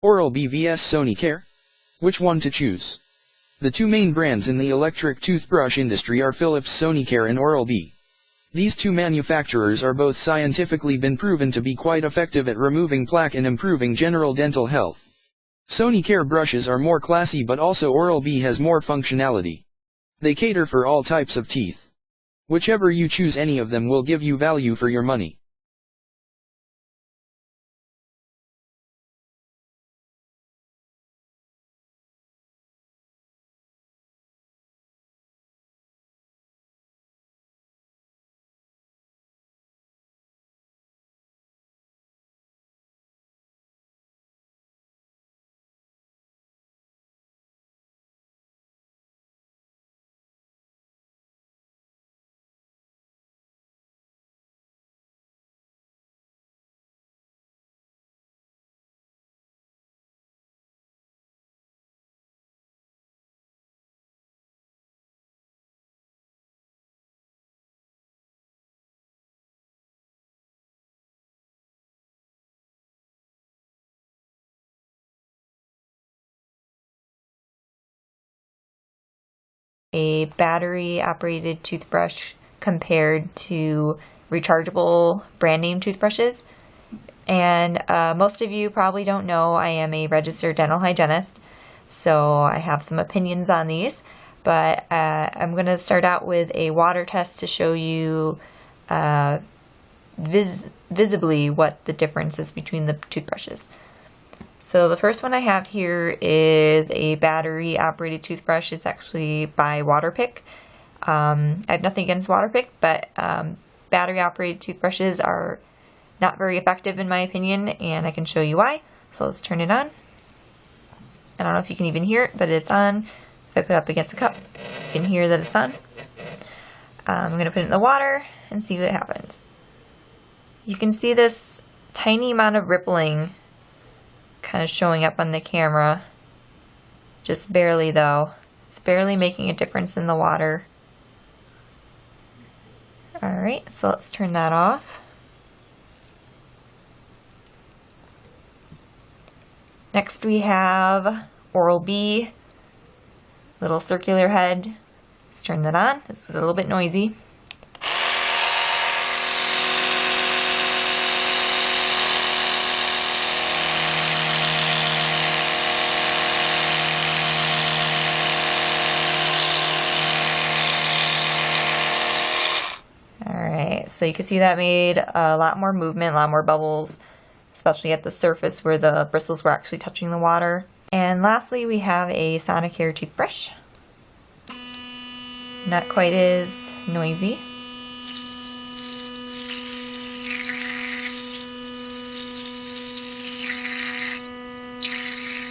Oral-B vs Sonicare? Which one to choose? The two main brands in the electric toothbrush industry are Philips Sonicare and Oral-B. These two manufacturers are both scientifically been proven to be quite effective at removing plaque and improving general dental health. Sonicare brushes are more classy, but also Oral-B has more functionality. They cater for all types of teeth. Whichever you choose, any of them will give you value for your money. A battery-operated toothbrush compared to rechargeable brand name toothbrushes. And most of you probably don't know I am a registered dental hygienist, so I have some opinions on these. But I'm going to start out with a water test to show you visibly what the difference is between the toothbrushes. So the first one I have here is a battery-operated toothbrush. It's actually by Waterpik. I have nothing against Waterpik, but battery-operated toothbrushes are not very effective in my opinion, and I can show you why. So let's turn it on. I don't know if you can even hear it, but it's on. If I put it up against a cup, you can hear that it's on. I'm going to put it in the water and see what happens. You can see this tiny amount of rippling kind of showing up on the camera, just barely though. It's barely making a difference in the water. Alright, so let's turn that off. Next we have Oral-B, little circular head. Let's turn that on. It's a little bit noisy. So you can see that made a lot more movement, a lot more bubbles, especially at the surface where the bristles were actually touching the water. And lastly, we have a sonicare toothbrush. Not quite as noisy.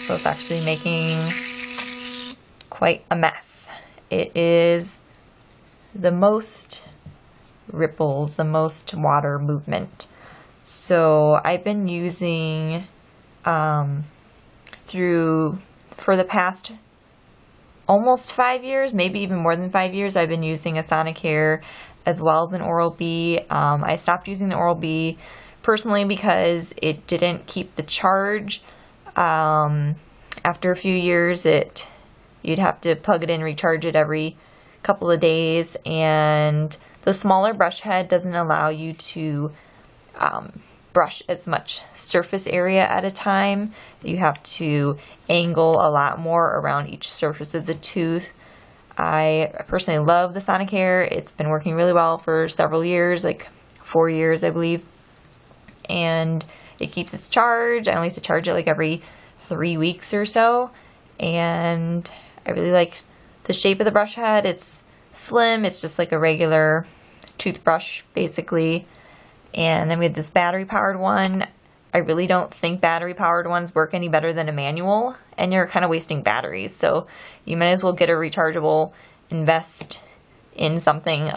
So it's actually making quite a mess. It is the most ripples, the most water movement. So I've been using for the past almost 5 years, maybe even more than 5 years, I've been using a sonicare as well as an Oral-B. I stopped using the Oral-B personally because it didn't keep the charge. After a few years, you'd have to plug it in, recharge it every couple of days, and the smaller brush head doesn't allow you to brush as much surface area at a time. You have to angle a lot more around each surface of the tooth. I personally love the sonicare. It's been working really well for several years, like 4 years I believe, and it keeps its charge. I only have to charge it like every 3 weeks or so, and I really like the shape of the brush head. It's slim, it's just like a regular toothbrush basically. And then we have this battery powered one. I really don't think battery powered ones work any better than a manual, and you're kind of wasting batteries, so you might as well get a rechargeable, invest in something